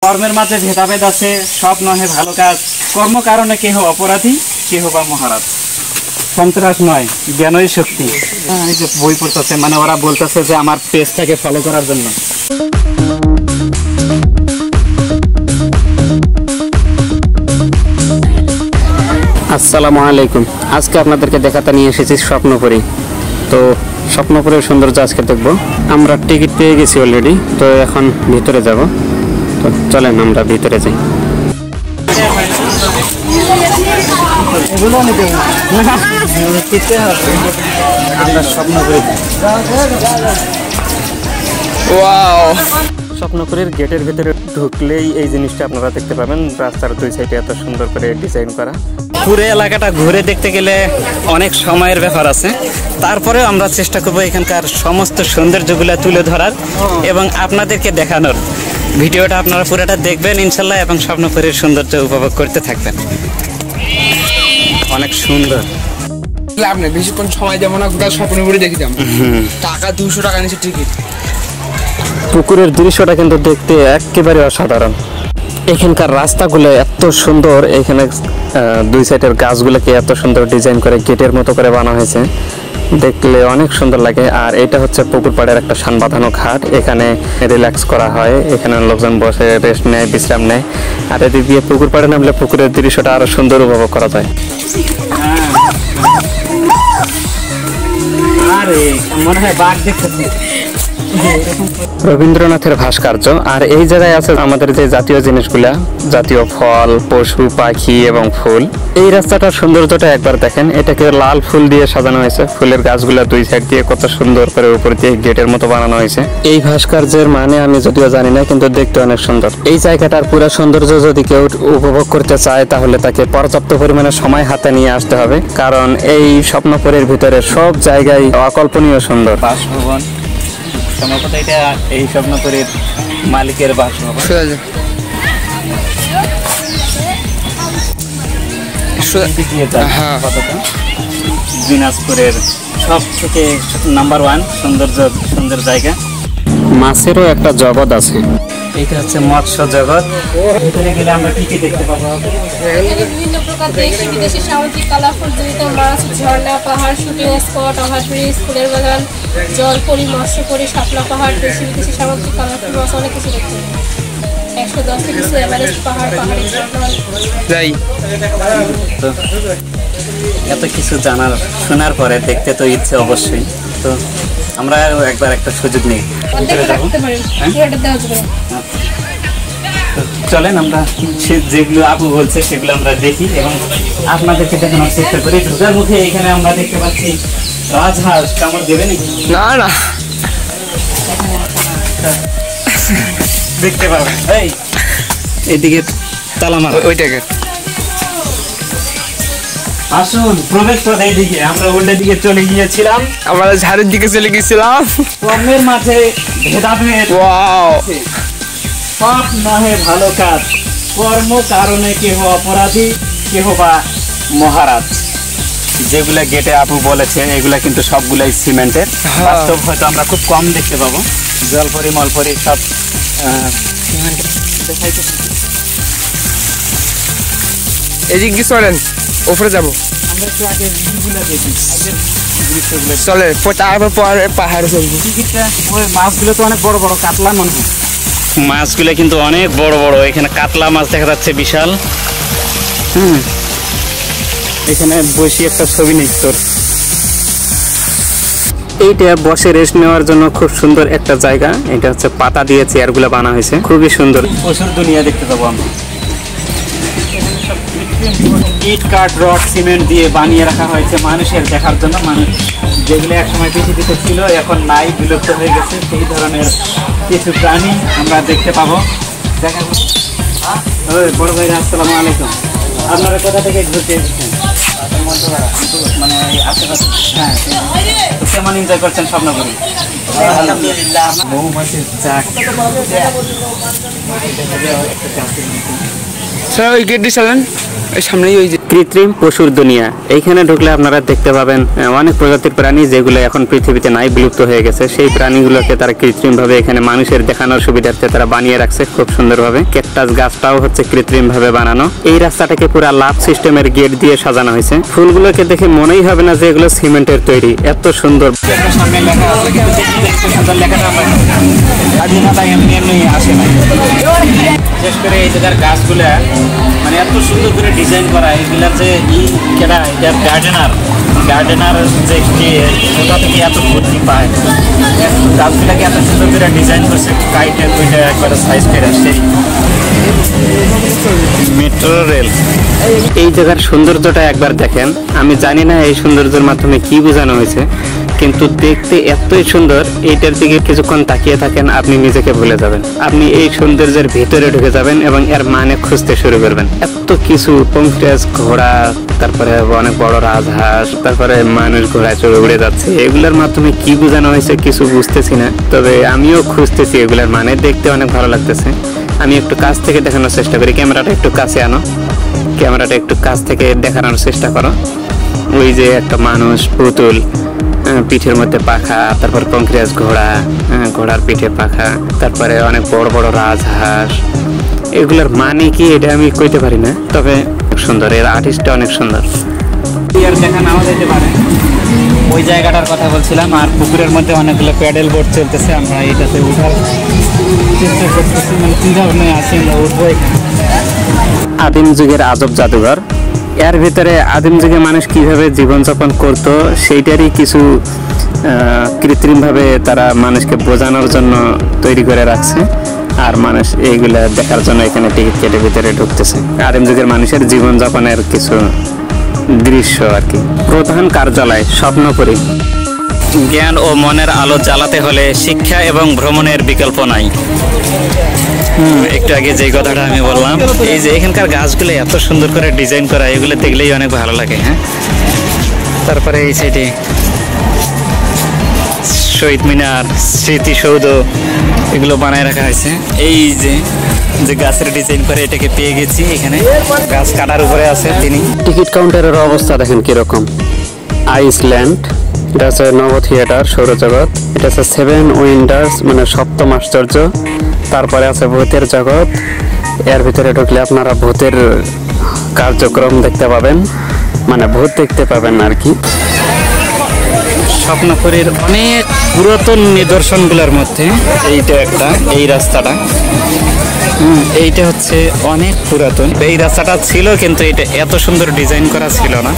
কর্মের মাঝে ভেদাভেদ আছে, সব নহে ভালো কাজ, কর্ম কারণে কেহ অপরাধী, কেহ বা মহারাজ, সন্ত্রাস নয় জ্ঞানই শক্তি। এই যে বই পড়তেছে, মানে ওরা বলতেছে যে আমার পেজটাকে ফলো করার জন্য। আসসালামু আলাইকুম। আজকে আপনাদেরকে দেখাতে নিয়ে এসেছি স্বপ্নপুরী। তো স্বপ্নপুরীর সৌন্দর্য আজকে দেখবো। আমরা টিকিট পেয়ে গেছি অলরেডি, তো এখন ভিতরে যাব। তো চলেন আমরা ভিতরে যাই। আমরা স্বপ্নপুরী, স্বপ্নপুরীর গেটের ভিতরে ঢুকলেই এই জিনিসটা আপনারা দেখতে পাবেন। রাস্তার দুই সাইডে এত সুন্দর করে ডিজাইন করা। পুরো এলাকাটা ঘুরে দেখতে গেলে অনেক সময়ের ব্যাপার আছে, তারপরেও আমরা চেষ্টা করবো এখানকার সমস্ত সৌন্দর্যগুলো তুলে ধরার এবং আপনাদেরকে দেখানোর। ভিডিওটা আপনারা পুরোটা দেখবেন ইনশাল্লাহ, এবং স্বপ্নপুরীর সৌন্দর্য উপভোগ করতে থাকবেন। অনেক সুন্দর। আপনি বেশিক্ষণ সময় যাবো না, স্বপ্নপুরী দেখে যাবো। টাকা 200 টাকা নিচে টিকিট। পুকুরের দৃশ্যটা কিন্তু দেখতে একেবারে অসাধারণ। এখানকার রাস্তাগুলো এত সুন্দর, এখানে দুই সাইডের গাছগুলোকে এত সুন্দর ডিজাইন করে গেটের মতো করে বানানো হয়েছে, দেখলে অনেক সুন্দর লাগে। আর এটা হচ্ছে পুকুর পাড়ের একটা শান বাঁধানো ঘাট, এখানে রিল্যাক্স করা হয়, এখানে লোকজন বসে রেস্ট নেয়, বিশ্রাম নেয়। আর এদিক দিয়ে পুকুর পাড়ে নামলে পুকুরের দৃশ্যটা আরো সুন্দর উপভোগ করা যায়। আরে মনে হয় বাঘ দেখতেছি। রবীন্দ্রনাথের ভাস্কর্য। আর এই জায়গায় আছে আমাদের যে জাতীয় জিনিসগুলা, জাতীয় ফল, পশু, পাখি এবং ফুল। এই রাস্তাটার সৌন্দর্যটা একবার দেখেন। এটাকে লাল ফুল দিয়ে সাজানো হয়েছে, ফুলের গাছগুলা দুই সাইড দিয়ে কত সুন্দর করে উপর দিয়ে গেটের মতো বানানো হয়েছে। এই ভাস্কর্যের মানে আমি যদিও জানি না, কিন্তু দেখতে অনেক সুন্দর। এই জায়গাটার পুরো সৌন্দর্য যদি কেউ উপভোগ করতে চায় তাহলে তাকে পর্যাপ্ত পরিমাণে সময় হাতে নিয়ে আসতে হবে, কারণ এই স্বপ্নপুরীর ভিতরে সব জায়গায় অকল্পনীয় সুন্দর। বাসভবন সম্ভবত এটা এই স্বপ্নপুরীর মালিকের বাসভবন। দিনাজপুরের সব থেকে নাম্বার 1 সুন্দর জায়গা। মাছেরও একটা জগৎ আছে, এটা হচ্ছে মৎস্য জগৎ। ভিতরে গেলে আমরা কি কি দেখতে পাবো? বিভিন্ন প্রকার দেশি বিদেশি সামুদ্রিক কালারফুল জড়িত মাছ, ঝর্ণা, পাহাড়, শুটিং স্পট, ওভারব্রিজ, ফুলের বাগান, জলপরি, মৎস্যপরি, শাপলা পাহাড়, দেশি বিদেশি সামুদ্রিক কালারফুল মাছ, অনেক কিছু দেখতে পাবো। 110 থেকে 200 এভারেস্ট পাহাড়, পাহাড়ি ঝর্ণা। এত কিছু জানার শোনার পরে দেখতে তো ইচ্ছে অবশ্যই। তো আমরা একবার একটা সুযোগ নিই, চলেন আমরা যেগুলো আপু বলছে সেগুলো আমরা দেখি এবং আপনাদেরকে দেখানোর চেষ্টা করি। ঢোকার মুখে এখানে আমরা দেখতে পাচ্ছি রাজহাঁস। কামড় দেবে নাকি? না না, দেখতে পাবেন। এই এইদিকে তালা মারা, ওইটাকে আসুন প্রবেশ করে। এইদিকে আমরা উল্টো দিকে চলে গিয়েছিলাম, আমরা ঝাড়ের দিকে চলে গেছিলাম। কর্মের মাঝে ভেদাভেদ, সব নহে ভালো কাজ, কর্ম কারণে কেহ অপরাধী, কেহ বা মহারাজ। যেগুলা গেটে আপু বলেছে এগুলা কিন্তু সবগুলাই সিমেন্টের। বাস্তব হয়তো আমরা খুব কম দেখতে পাবো। জলপরি মলপরি সব এদিক দিয়ে চলেন, ওপরে যাবো। আমরা একটু আগে ভিউগুলা দেখি, আগের দৃশ্যগুলো চলে, তারপর পরে পাহাড়ে চলবো। টিকিটটা ওই মাছগুলো তো অনেক বড় বড় কাতলা মনে হয়। মাছগুলো কিন্তু অনেক বড় বড়, এখানে কাতলা মাছ দেখা যাচ্ছে বিশাল। এখানে বসে একটা ছবি নিস তোর। এইটা বসে রেস্ট নেওয়ার জন্য খুব সুন্দর একটা জায়গা। এটা হচ্ছে পাতা দিয়ে চেয়ারগুলো বানানো হয়েছে, খুবই সুন্দর। পশুর দুনিয়া দেখতে পাবো আমরা। ইট, কাঠ, রড, সিমেন্ট দিয়ে বানিয়ে রাখা হয়েছে মানুষের দেখার জন্য। মানুষ যেগুলো একসময় পৃথিবীতে ছিল এখন নাই, বিলুপ্ত হয়ে গেছে, সেই ধরনের কিছু প্রাণী আমরা দেখতে পাবো। দেখা বড় ভাইরা, আসসালামু আলাইকুম। আপনারা কোথা থেকে ঘুরতে এসেছেন? মানে আশেপাশে। হ্যাঁ, কেমন এনজয় করছেন স্বপ্নপুরী? মৌমাছির চাক। স্যার ওই গেট দিয়ে চলেন, ওই সামনেই ওই যে কৃত্রিম পশুর দুনিয়া। এইখানে ঢুকলে আপনারা দেখতে পাবেন অনেক প্রজাতির প্রাণী যেগুলো এখন পৃথিবীতে নাই, বিলুপ্ত হয়ে গেছে। সেই প্রাণীগুলোকে তারা কৃত্রিমভাবে এখানে মানুষের দেখানোর সুবিধার্থে তারা বানিয়ে রাখছে খুব সুন্দরভাবে। ক্যাকটাস গাছটাও হচ্ছে কৃত্রিমভাবে বানানো। এই রাস্তাটাকে পুরো লাভ সিস্টেমের গেট দিয়ে সাজানো হয়েছে। ফুলগুলোকে দেখে মনেই হবে না যে এগুলো সিমেন্টের তৈরি, এত সুন্দর। সামনে লেখা আছে কিন্তু দেখতে সুন্দর, লেখাটা স্বাধীনতা এমনি এমনি আসে না। বিশেষ করে এই জায়গার গাছগুলা মানে এত সুন্দর করে ডিজাইন করা, এগুলার যে কেনা এটার গার্ডেনার যে কোথা থেকে এত বুদ্ধি পায়, গাছগুলাকে এত সুন্দর করে ডিজাইন করছে, কাইটে দুইটা একবারে সাইজ করে আসছে। Metro rail. এই জায়গার সৌন্দর্যটা একবার দেখেন। আমি জানি না এই সৌন্দর্যের মাধ্যমে কি বোঝানো হয়েছে, কিন্তু দেখতে এতই সুন্দর। এইটার দিকে কিছুক্ষণ তাকিয়ে থাকেন, আপনি নিজেকে ভুলে যাবেন। আপনি এই সৌন্দর্যের ভিতরে ঢুকে যাবেন এবং এর মানে খুঁজতে শুরু করবেন। এত কিছু পঙ্কজ ঘোড়া, তারপরে অনেক বড় রাজহাঁস, তারপরে মানুষ ঘোড়ায় চড়ে উড়ে যাচ্ছে। এগুলোর মাধ্যমে কি বোঝানো হয়েছে কিছু বুঝতেছি না, তবে আমিও খুঁজতেছি এগুলোর মানে। দেখতে অনেক ভালো লাগতেছে। আমি একটু কাছ থেকে দেখানোর চেষ্টা করি। ক্যামেরাটা একটু কাছে আনো, ক্যামেরাটা একটু কাছ থেকে দেখানোর চেষ্টা করো। ওই যে একটা মানুষ, পুতুল, পিঠের মধ্যে পাখা, তারপর পঙ্কজ ঘোড়া, ঘোড়ার পিঠে পাখা, তারপরে অনেক বড় বড় রাজহাঁস। এগুলোর মানে কি এটা আমি কইতে পারি না, তবে সুন্দর। এর আর্টিস্টটা অনেক সুন্দর। আর দেখা নাও যেতে পারে। ওই জায়গাটার কথা বলছিলাম। আর পুকুরের মধ্যে অনেকগুলো প্যাডেল বোট চলতেছে। আমরা এটাতে উঠার চেষ্টা করতেছি, মানে চিন্তা ভাবনায় আছি আমরা উঠবো এখানে। আদিম যুগের আজব জাদুঘর। এর ভিতরে আদিম যুগে মানুষ কিভাবে জীবনযাপন করত সেইটারই কিছু কৃত্রিমভাবে তারা মানুষকে বোঝানোর জন্য তৈরি করে রাখছে। আর মানুষ এইগুলা দেখার জন্য এখানে টিকিট কেটে ভিতরে ঢুকতেছে। আদিম যুগের মানুষের জীবনযাপনের কিছু দৃশ্য আর কি। প্রধান কার্যালয় স্বপ্নপুরী। জ্ঞান ও মনের আলো জ্বালাতে হলে শিক্ষা এবং ভ্রমণের বিকল্প নাই। একটু আগে যে কথাটা আমি বললাম, এই যে এখানকার গাছগুলো এত সুন্দর করে ডিজাইন করা, এগুলো দেখলেই অনেক ভালো লাগে। হ্যাঁ, তারপরে এই সাইডে শহীদ মিনার, স্মৃতিসৌধ, এগুলো বানায় রাখা হয়েছে। এই যে যে গাছের ডিজাইন করে এটাকে পেয়ে গেছি। এখানে গাছ কাটার উপরে আছে তিনি। টিকিট কাউন্টারের অবস্থা দেখেন কিরকম। আইসল্যান্ড, এটা হচ্ছে নব থিয়েটার, সৌরজগৎ। এটা হচ্ছে 7 উইন্ডার্স, মানে সপ্তম আশ্চর্য। তারপরে আছে ভূতের জগৎ। এর ভিতরে ঢুকলে আপনারা ভূতের কার্যক্রম দেখতে পাবেন, মানে ভূত দেখতে পাবেন আর কি। স্বপ্নপুরীর অনেক পুরাতন নিদর্শনগুলোর মধ্যে এইটা একটা, এই রাস্তাটা। এইটা হচ্ছে অনেক পুরাতন। এই রাস্তাটা ছিল কিন্তু এটা এত সুন্দর ডিজাইন করা ছিল না।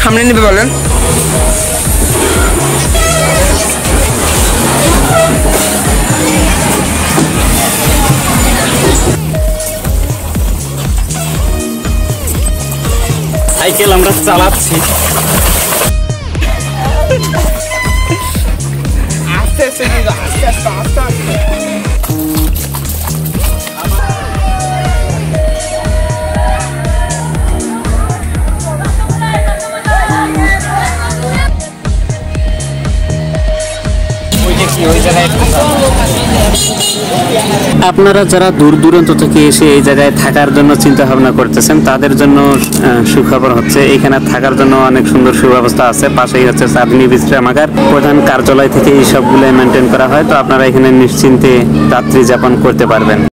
সামনে নেবে বলেন। সাইকেল আমরা চালাচ্ছি। আস্তে আস্তে আস্তে আস্তে আস্তে আস্তে। আপনারা যারা দূর দূরান্ত থেকে এসে এই জায়গায় থাকার জন্য চিন্তা ভাবনা করতেছেন, তাদের জন্য সুখবর হচ্ছে এখানে থাকার জন্য অনেক সুন্দর সুব্যবস্থা আছে। পাশেই হচ্ছে চাঁদনী বিশ্রামাগার। প্রধান কার্যালয় থেকে এই সবগুলো মেনটেন করা হয়, তো আপনারা এখানে নিশ্চিন্তে রাত্রি যাপন করতে পারবেন।